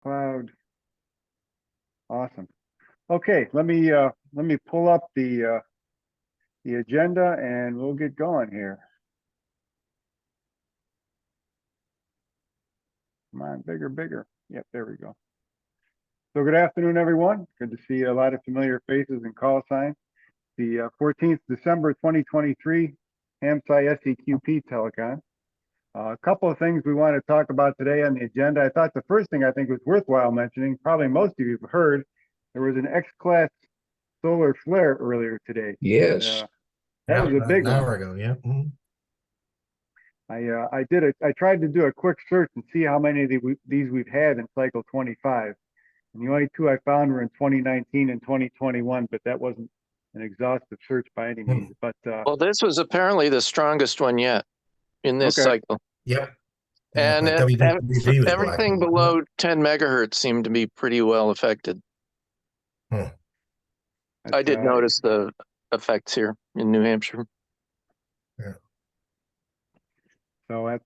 cloud. Awesome. Okay, let me pull up the agenda and we'll get going here. Come on, bigger, bigger. Yep, there we go. So good afternoon, everyone. Good to see a lot of familiar faces and call signs. The 14th December 2023 HAMSI SEQP Telecon. A couple of things we want to talk about today on the agenda. I thought the first thing I think was worthwhile mentioning, probably most of you have heard, there was an X-class solar flare earlier today. Yes. That was a big an one. hour ago, yeah. I tried to do a quick search and see how many of these we've had in cycle 25. And the only two I found were in 2019 and 2021, but that wasn't an exhaustive search by any means. But well, this was apparently the strongest one yet in this okay. cycle. Yep. And everything black. below 10 megahertz seemed to be pretty well affected. I did notice the effects here in New Hampshire. Yeah. So and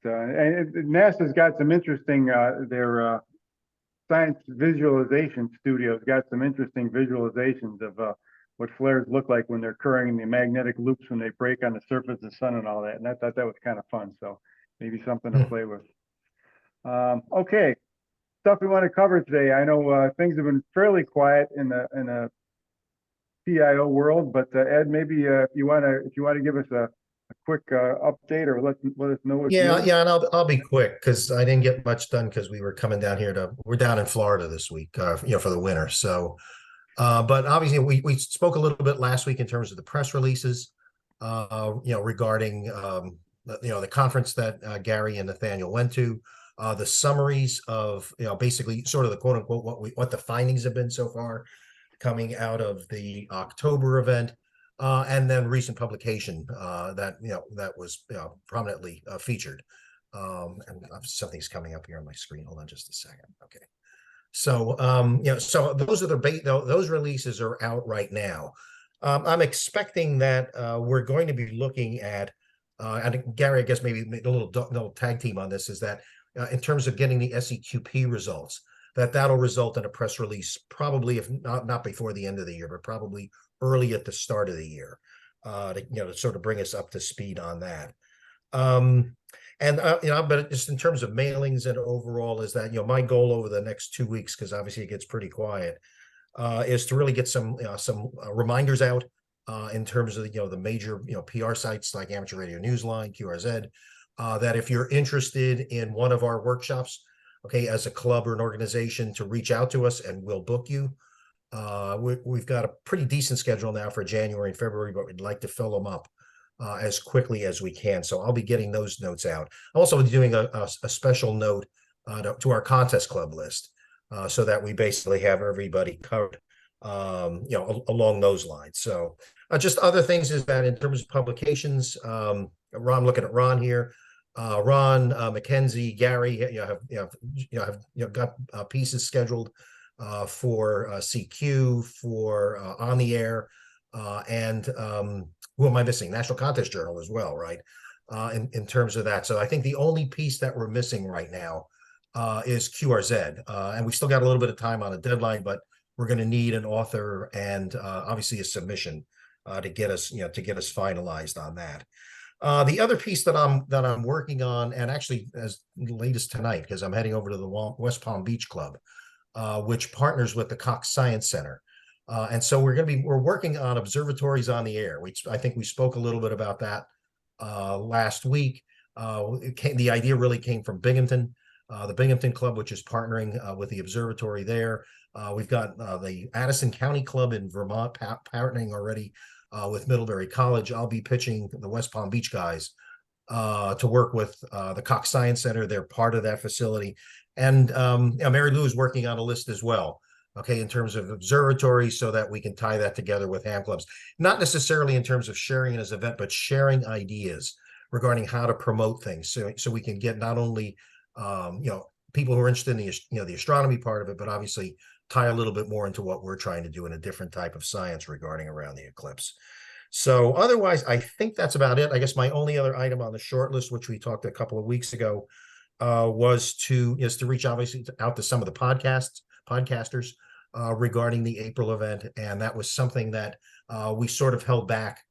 NASA's got some interesting, their science visualization studio's got some interesting visualizations of what flares look like when they're occurring in the magnetic loops when they break on the surface of the sun and all that. And I thought that was kind of fun. So maybe something to play with. Okay, stuff we want to cover today. I know things have been fairly quiet in the PIO world, but Ed, maybe if you want to give us a quick update or let us know what. Yeah, and I'll be quick because I didn't get much done because we were coming down here we're down in Florida this week, for the winter. So, but obviously we spoke a little bit last week in terms of the press releases, regarding the conference that Gary and Nathaniel went to, the summaries of basically sort of the quote unquote what the findings have been so far coming out of the October event. And then recent publication that was prominently featured. And something's coming up here on my screen. Hold on just a second. Okay. So so those are those releases are out right now. I'm expecting that we're going to be looking at, and Gary, I guess maybe a little tag team on this is that in terms of getting the SEQP results, that'll result in a press release, probably if not before the end of the year, but probably early at the start of the year, to sort of bring us up to speed on that. But just in terms of mailings and overall is that, my goal over the next 2 weeks, because obviously it gets pretty quiet, is to really get some reminders out in terms of, the major, PR sites like Amateur Radio Newsline, QRZ, that if you're interested in one of our workshops, okay, as a club or an organization, to reach out to us and we'll book you. We've got a pretty decent schedule now for January and February, but we'd like to fill them up as quickly as we can. So I'll be getting those notes out. I'm also doing a special note to our contest club list so that we basically have everybody covered, along those lines. So just other things is that in terms of publications, Ron, looking at Ron here. Ron, Mackenzie, Gary, have got pieces scheduled for CQ, for On the Air, and who am I missing? National Contest Journal as well, right? In terms of that. So I think the only piece that we're missing right now is QRZ. And we still got a little bit of time on a deadline, but we're going to need an author and obviously a submission to get us finalized on that. The other piece that I'm working on, and actually as late as tonight, because I'm heading over to the West Palm Beach Club, which partners with the Cox Science Center. And so we're working on observatories on the air, which I think we spoke a little bit about that last week. The idea really came from Binghamton, the Binghamton Club, which is partnering with the observatory there. We've got the Addison County Club in Vermont partnering already with Middlebury College. I'll be pitching the West Palm Beach guys to work with the Cox Science Center. They're part of that facility. And Mary Lou is working on a list as well, okay, in terms of observatories, so that we can tie that together with ham clubs. Not necessarily in terms of sharing it as an event, but sharing ideas regarding how to promote things. So we can get not only, people who are interested in the astronomy part of it, but obviously tie a little bit more into what we're trying to do in a different type of science regarding around the eclipse. So otherwise, I think that's about it. I guess my only other item on the short list, which we talked a couple of weeks ago, was to reach obviously out to some of the podcasters regarding the April event, and that was something that we sort of held back,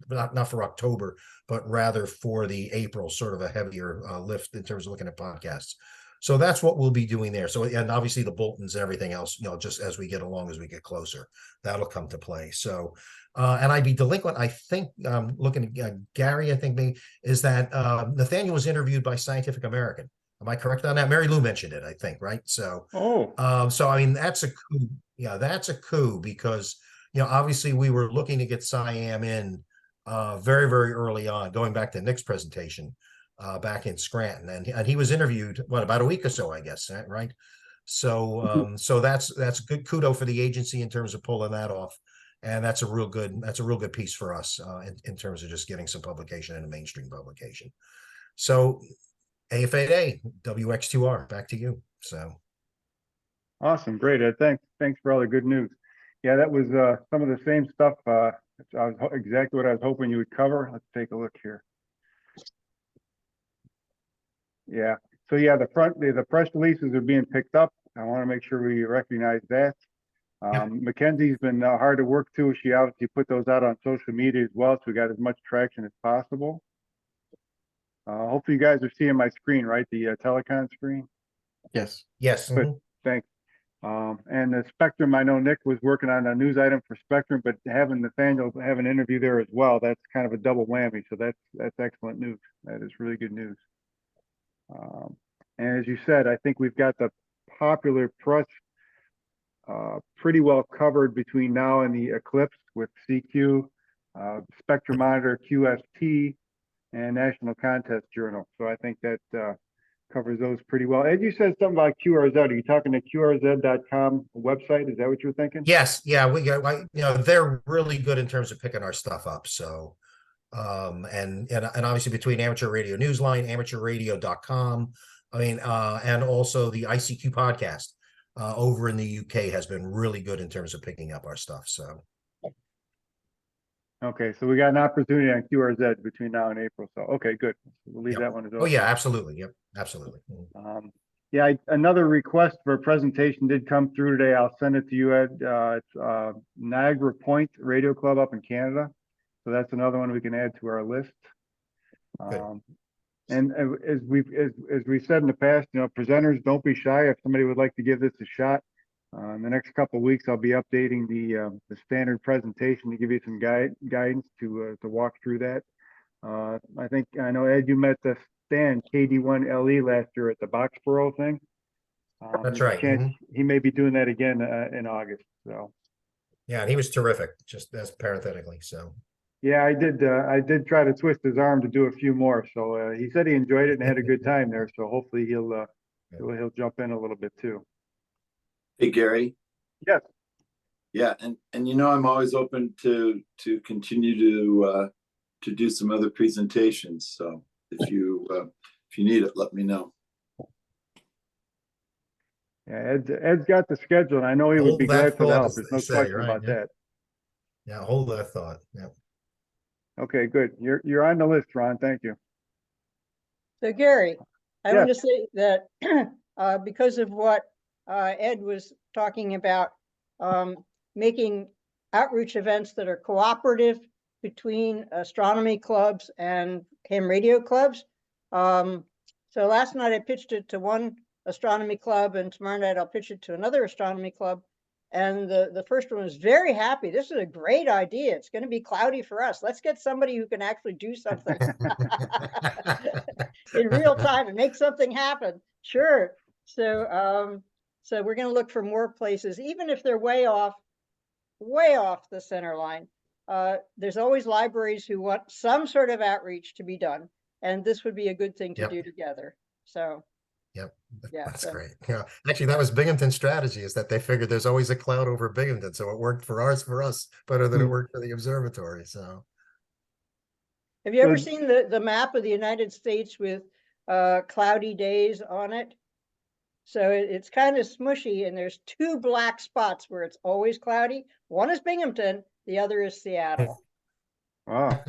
not for October, but rather for the April, sort of a heavier lift in terms of looking at podcasts. So that's what we'll be doing there. So, and obviously the bulletins and everything else, just as we get along, as we get closer, that'll come to play. So, and I'd be delinquent. I think, looking at Gary, I think maybe is that Nathaniel was interviewed by Scientific American. Am I correct on that? Mary Lou mentioned it, I think, right? So, so I mean, that's a coup. Yeah, that's a coup because, obviously we were looking to get Siam in very, very early on, going back to Nick's presentation back in Scranton, and he was interviewed about a week or so, I guess, right? So so that's good kudo for the agency in terms of pulling that off, and that's a real good piece for us in terms of just getting some publication in a mainstream publication. So AFA WX2R, back to you. So awesome, great, Ed. Thanks for all the good news. Yeah, that was some of the same stuff. Exactly what I was hoping you would cover. Let's take a look here. Yeah. So yeah, the press releases are being picked up. I want to make sure we recognize that. Mackenzie's been hard to work to. She obviously put those out on social media as well, so we got as much traction as possible. Hopefully you guys are seeing my screen, right? The Telecon screen. Yes. Yes. Good. Thanks. And the Spectrum, I know Nick was working on a news item for Spectrum, but having Nathaniel have an interview there as well, that's kind of a double whammy. So that's excellent news. That is really good news. And as you said, I think we've got the popular press pretty well covered between now and the Eclipse with CQ, Spectrum Monitor, QST, and National Contest Journal. So I think that covers those pretty well. Ed, you said something about QRZ. Are you talking to QRZ.com website? Is that what you're thinking? Yes. Yeah. They're really good in terms of picking our stuff up. So, and obviously between Amateur Radio Newsline, amateurradio.com, I mean, and also the ICQ podcast over in the UK has been really good in terms of picking up our stuff. So. Okay, so we got an opportunity on QRZ between now and April. So, okay, good. We'll leave that one as well. Oh yeah, absolutely. Yep, absolutely. Yeah, another request for a presentation did come through today. I'll send it to you, Ed. It's Niagara Point Radio Club up in Canada. So that's another one we can add to our list. And as we said in the past, presenters, don't be shy. If somebody would like to give this a shot, in the next couple of weeks, I'll be updating the standard presentation to give you some guidance to walk through that. I know, Ed, you met the Stan KD1LE last year at the Boxborough thing. That's right. He may be doing that again in August. So. Yeah, and he was terrific. Just as parenthetically, so. Yeah, I did try to twist his arm to do a few more. So he said he enjoyed it and had a good time there. So hopefully he'll jump in a little bit too. Hey, Gary. Yes. Yeah, and I'm always open to continue to do some other presentations. So if you need it, let me know. Yeah, Ed's got the schedule, and I know he would be glad for the help. There's no question about that. Yeah, hold that thought. Yeah. Okay, good. You're on the list, Ron. Thank you. So Gary, I want to say that because of what Ed was talking about, making outreach events that are cooperative between astronomy clubs and ham radio clubs. So last night I pitched it to one astronomy club, and tomorrow night I'll pitch it to another astronomy club. And the first one was very happy. This is a great idea. It's going to be cloudy for us. Let's get somebody who can actually do something in real time and make something happen. Sure. So so we're going to look for more places, even if they're way off the center line. There's always libraries who want some sort of outreach to be done, and this would be a good thing to do together. So. Yep. Yeah, that's great. Yeah, actually, that was Binghamton's strategy, is that they figured there's always a cloud over Binghamton, so it worked for us better than it worked for the observatory. So, have you ever seen the map of the United States with cloudy days on it? So it's kind of smushy, and there's two black spots where it's always cloudy. One is Binghamton, the other is Seattle. Wow.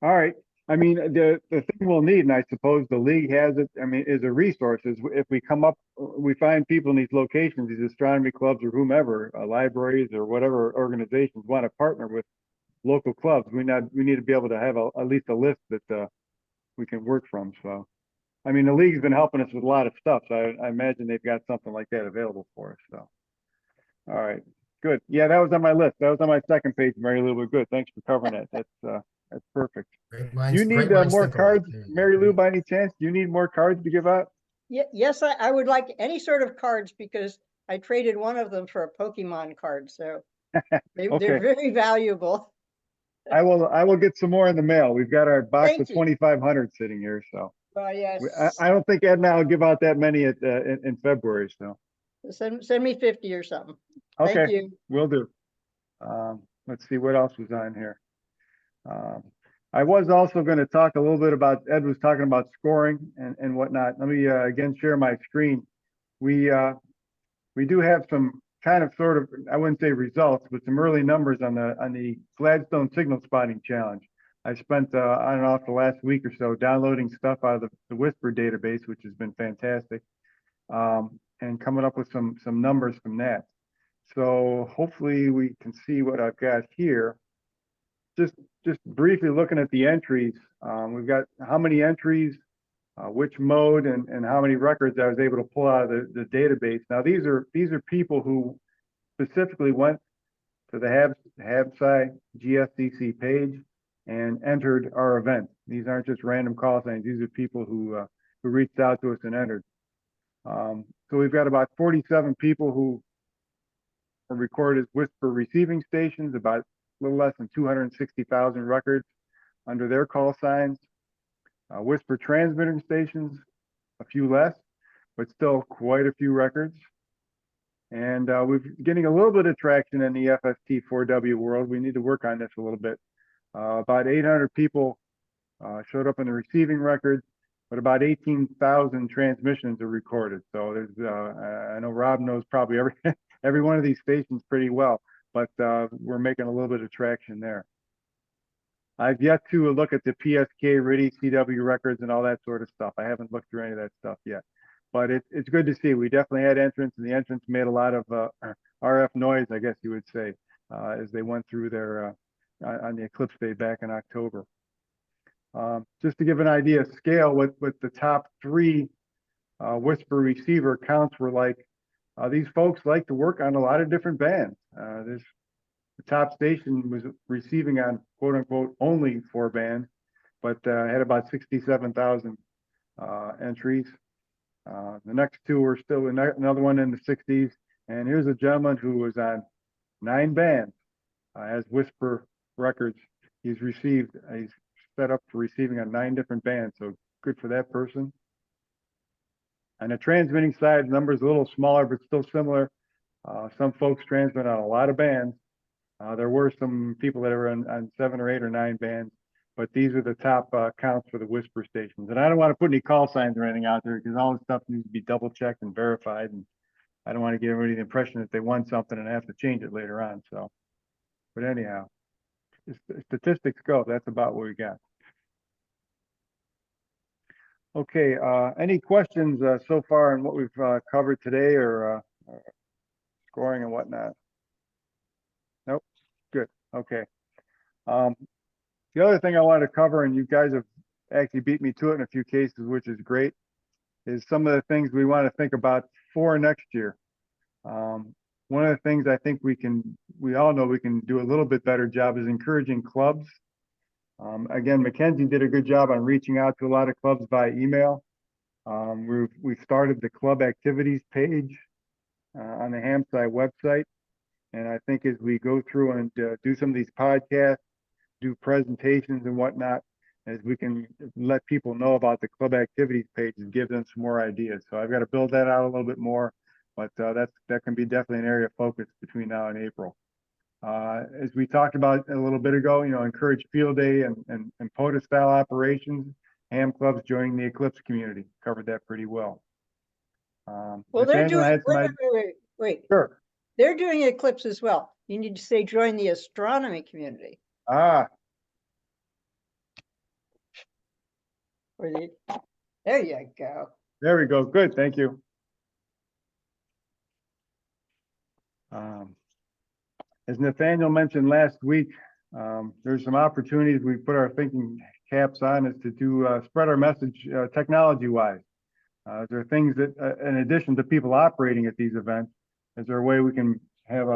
All right. I mean, the thing we'll need, and I suppose the league has it, I mean, is a resource, is if we come up, we find people in these locations, these astronomy clubs or whomever, libraries or whatever organizations want to partner with local clubs, we need to be able to have at least a list that, we can work from, so. I mean, the league's been helping us with a lot of stuff, so I imagine they've got something like that available for us, so. All right, good. Yeah, that was on my list. That was on my second page, Mary Lou, but good. Thanks for covering that. That's perfect. You need Great minds more think alike. cards, There you go. Mary Lou, by any chance? Do you need more cards to give out? Yes, I would like any sort of cards because I traded one of them for a Pokemon card, so they're Okay, very valuable. I will get some more in the mail. We've got our box Thank of you. 2,500 sitting here, so. Yes, I don't think Ed and I will give out that many in February, so. send me 50 or something. Okay, Thank you. will do. Let's see what else was on here. I was also going to talk a little bit about, Ed was talking about scoring and whatnot. Let me again share my screen. We do have some kind of sort of, I wouldn't say results, but some early numbers on the Gladstone Signal Spotting Challenge. I spent on and off the last week or so downloading stuff out of the Whisper database, which has been fantastic, and coming up with some numbers from that. So hopefully we can see what I've got here. Just briefly looking at the entries, we've got how many entries, which mode, and how many records I was able to pull out of the database. Now these are people who specifically went to the HABSci GSCC page and entered our event. These aren't just random call signs. These are people who reached out to us and entered. So we've got about 47 people who are recorded as Whisper receiving stations, about a little less than 260,000 records under their call signs. Whisper transmitting stations, a few less, but still quite a few records. And we're getting a little bit of traction in the FST4W world. We need to work on this a little bit. About 800 people showed up in the receiving records, but about 18,000 transmissions are recorded. So there's, I know Rob knows probably every one of these stations pretty well, but we're making a little bit of traction there. I've yet to look at the PSK, RIDI, CW records and all that sort of stuff. I haven't looked through any of that stuff yet, but it's good to see. We definitely had entrants, and the entrants made a lot of RF noise, I guess you would say, as they went through their on the Eclipse day back in October. Just to give an idea of scale, what the top 3 Whisper receiver counts were like. These folks like to work on a lot of different bands. The top station was receiving on quote unquote only 4 bands, but had about 67,000 entries. The next 2 were still another one in the 60s. And here's a gentleman who was on 9 bands as Whisper records. He's set up for receiving on 9 different bands. So good for that person. On the transmitting side, the number is a little smaller, but still similar. Some folks transmit on a lot of bands. There were some people that were on 7 or 8 or 9 bands, but these are the top counts for the Whisper stations. And I don't want to put any call signs or anything out there because all this stuff needs to be double checked and verified. And I don't want to give everybody the impression that they won something and have to change it later on. So, but anyhow, as statistics go, that's about what we got. Okay, any questions so far on what we've covered today, or scoring and whatnot? Nope, good, okay. The other thing I wanted to cover, and you guys have actually beat me to it in a few cases, which is great, is some of the things we want to think about for next year. One of the things I think we all know we can do a little bit better job is encouraging clubs. Again, Mackenzie did a good job on reaching out to a lot of clubs by email. We've started the club activities page on the HAMSci website. And I think as we go through and do some of these podcasts, do presentations and whatnot, as we can let people know about the club activities page and give them some more ideas. So I've got to build that out a little bit more, but that can be definitely an area of focus between now and April. As we talked about a little bit ago, encourage field day and POTA style operations, ham clubs joining the Eclipse community. Covered that pretty well. Well, they're doing, wait. Sure. They're doing Eclipse as well. You need to say join the astronomy community. Ah. or there you go. There we go. Good, thank you. As Nathaniel mentioned last week, there's some opportunities we put our thinking caps on is to do spread our message technology-wise. There are things that, in addition to people operating at these events, is there a way we can have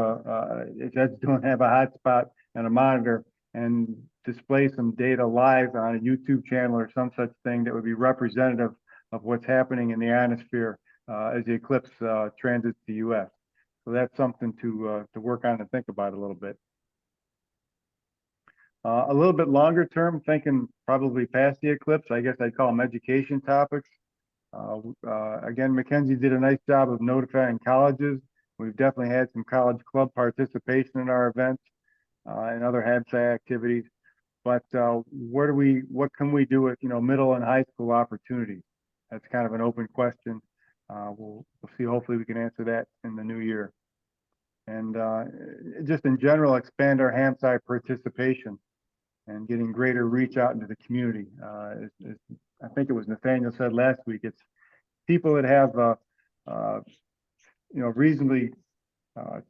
if that's don't have a hotspot and a monitor and display some data live on a YouTube channel or some such thing that would be representative of what's happening in the ionosphere as the eclipse transits the U.S. So that's something to work on and think about a little bit. A little bit longer term, thinking probably past the eclipse, I guess I'd call them education topics. Again, Mackenzie did a nice job of notifying colleges. We've definitely had some college club participation in our events and other HABSAI activities. But what can we do with middle and high school opportunities? That's kind of an open question. We'll see. Hopefully, we can answer that in the new year. And just in general, expand our HABSAI participation and getting greater reach out into the community. I think it was Nathaniel said last week, it's people that have, reasonably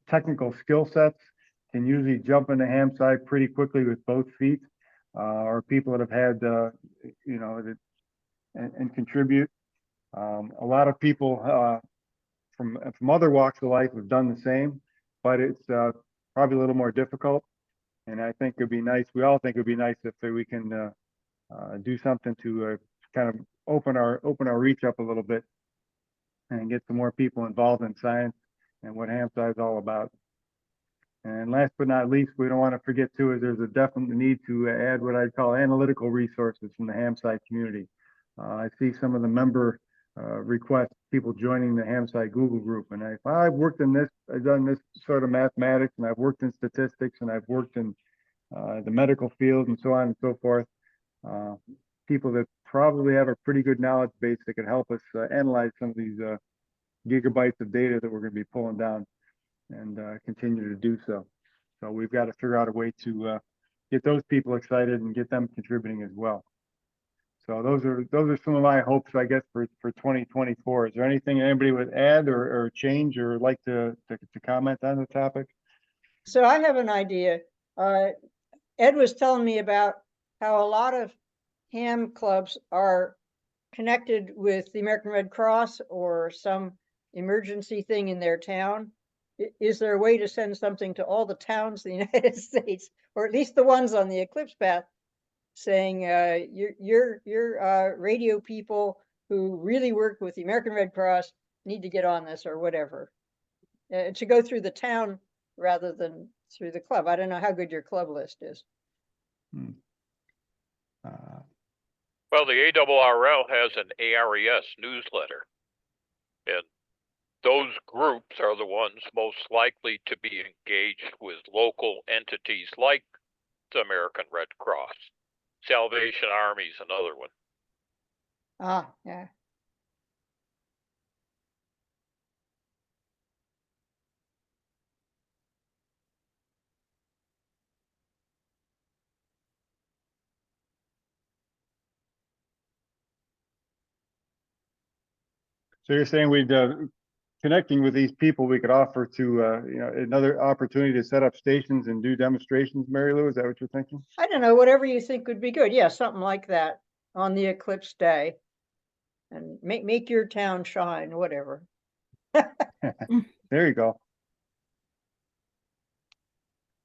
technical skill sets can usually jump into HABSAI pretty quickly with both feet, or people that have had, and contribute. A lot of people from other walks of life have done the same, but it's probably a little more difficult. And I think it'd be nice, we all think it'd be nice if we can do something to kind of open our reach up a little bit and get some more people involved in science and what HABSAI is all about. And last but not least, we don't want to forget too, is there's a definite need to add what I'd call analytical resources from the HABSAI community. I see some of the member requests, people joining the HABSAI Google group, and I've worked in this, I've done this sort of mathematics, and I've worked in statistics, and I've worked in the medical field and so on and so forth. People that probably have a pretty good knowledge base that could help us analyze some of these gigabytes of data that we're going to be pulling down and continue to do so. So we've got to figure out a way to get those people excited and get them contributing as well. So those are some of my hopes, I guess, for 2024. Is there anything anybody would add or change or like to comment on the topic? So I have an idea. Ed was telling me about how a lot of ham clubs are connected with the American Red Cross or some emergency thing in their town. Is there a way to send something to all the towns in the United States, or at least the ones on the eclipse path, saying your radio people who really work with the American Red Cross need to get on this or whatever, to go through the town rather than through the club? I don't know how good your club list is. Well, the ARRL has an ARES newsletter, and those groups are the ones most likely to be engaged with local entities like the American Red Cross. Salvation Army's another one. Ah, yeah. So you're saying we'd connecting with these people, we could offer to another opportunity to set up stations and do demonstrations, Mary Lou? Is that what you're thinking? I don't know, whatever you think would be good. Yeah, something like that on the eclipse day, and make your town shine, whatever. There you go.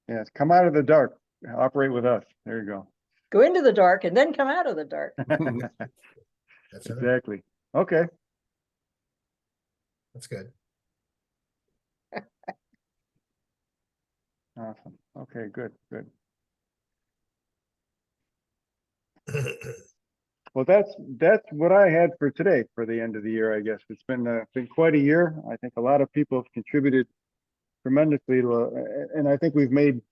Yes, come out of the dark, operate with us. There you go. Go into the dark and then come out of the dark. That's it. Exactly. Okay. That's good. Awesome. Okay, good. Well, that's what I had for today for the end of the year, I guess. It's been quite a year. I think a lot of people have contributed tremendously to, and I think we've made,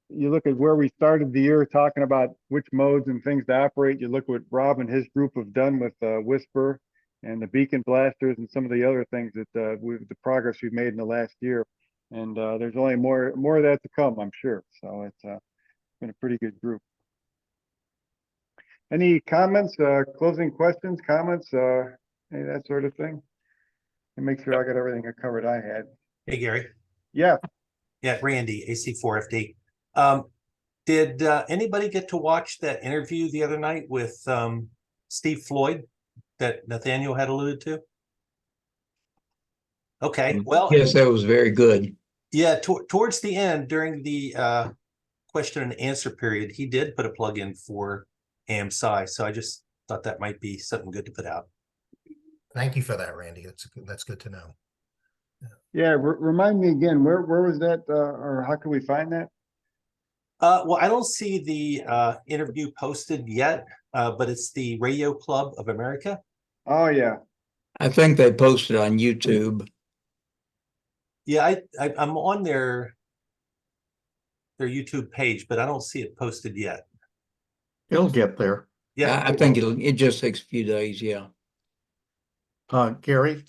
you look at where we started the year talking about which modes and things to operate. You look what Rob and his group have done with Whisper and the beacon blasters and some of the other things that the progress we've made in the last year. And there's only more of that to come, I'm sure. So it's been a pretty good group. Any comments, closing questions, comments, any of that sort of thing? And make sure I got everything covered I had. Hey, Gary. Yeah, Yeah, Randy, AC4FD. Did anybody get to watch that interview the other night with Steve Floyd that Nathaniel had alluded to? Okay, well, Yes, that was very good. yeah, towards the end during the question and answer period, he did put a plug in for AMSI. So I just thought that might be something good to put out. Thank you for that, Randy. That's good to know. yeah, remind me again, where was that, or how can we find that? Well, I don't see the interview posted yet, but it's the Radio Club of America. Oh, yeah, I think they posted on YouTube. Yeah, I'm on their YouTube page, but I don't see it posted yet. It'll get there. Yeah, I think it just takes a few days, yeah. Gary,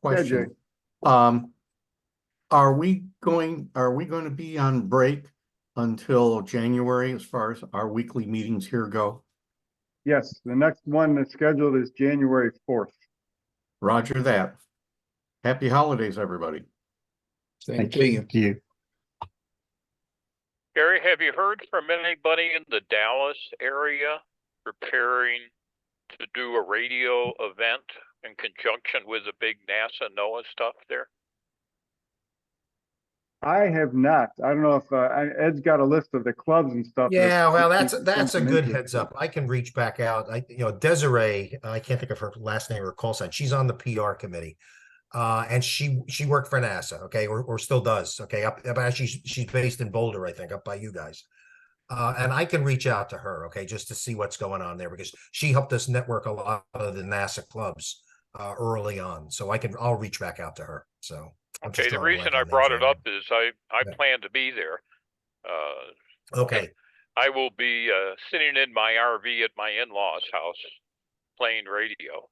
question. Are we going to be on break until January as far as our weekly meetings here go? yes, the next one that's scheduled is January 4th. Roger that. Happy holidays, everybody. Same to you. Gary, have you heard from anybody in the Dallas area preparing to do a radio event in conjunction with the big NASA NOAA stuff there? I have not. I don't know if Ed's got a list of the clubs and stuff. Yeah, well, If that's he can a send good some heads interest. up. I can reach back out. Desiree, I can't think of her last name or call sign. She's on the PR committee. And she worked for NASA, okay, or still does, okay. She's based in Boulder, I think, up by you guys. And I can reach out to her, okay, just to see what's going on there because she helped us network a lot of the NASA clubs early on. So I'll reach back out to her. So I'm Okay, just the drawing a reason blank I on names brought it right now. up is I Yeah. plan to be there. Okay, I will be sitting in my RV at my in-laws' house playing radio.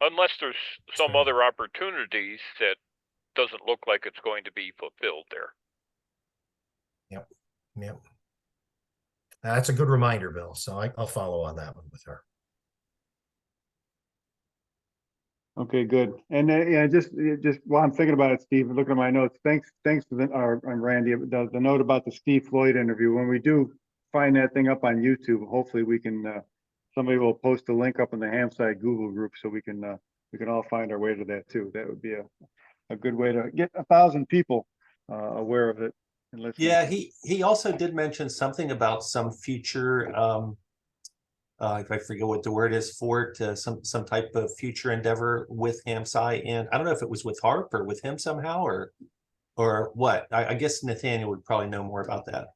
Unless there's some great. other opportunities that doesn't look like it's going to be fulfilled there. yep. That's a good reminder, Bill. So I'll follow on that one with her. Okay, good. And yeah, just while I'm thinking about it, Steve, looking at my notes, thanks for Randy, the note about the Steve Floyd interview. When we do find that thing up on YouTube, hopefully we can, somebody will post a link up in the Hamside Google group so we can all find our way to that too. That would be a good way to get 1,000 people aware of it and listen. yeah. He also did mention something about some future. If I forget what the word is for it, some type of future endeavor with HAMSI, and I don't know if it was with HARP or with him somehow or what. I guess Nathaniel would probably know more about that.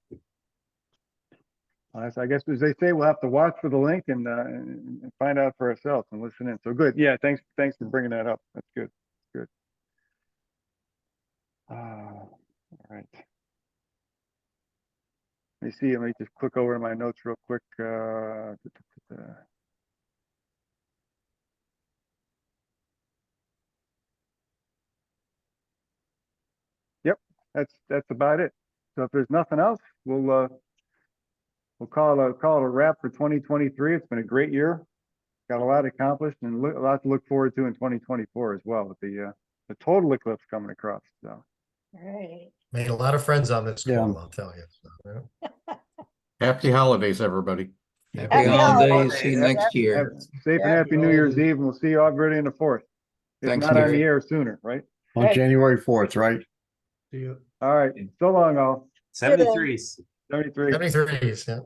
I guess as they say, we'll have to watch for the link and find out for ourselves and listen in. So good. Yeah, thanks for bringing that up. That's good. Good. All right. Let me see. Let me just click over my notes real quick. Yep, that's about it. So if there's nothing else, we'll call it a wrap for 2023. It's been a great year. Got a lot accomplished and a lot to look forward to in 2024 as well with the total eclipse coming across. So Right. Made a lot of friends on this Yeah. call, I'll tell you. So, yeah. Happy holidays, everybody. Happy Happy holidays. holidays. See you next have year. safe and Yeah. happy New Year's Eve, and we'll see you everybody in the 4th. If Thanks, not on Gary. the air sooner, right? On Right. January 4th, right? See you. All right. So long, all. 73s. 73. 73s, yeah.